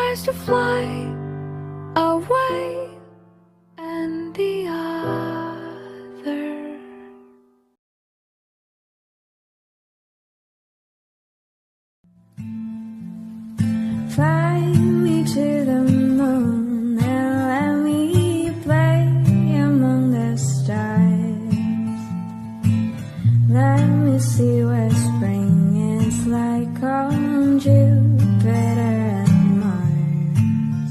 tries to fly away, and the other fly me to the moon and let me play among the stars. Let me see what spring is like on June.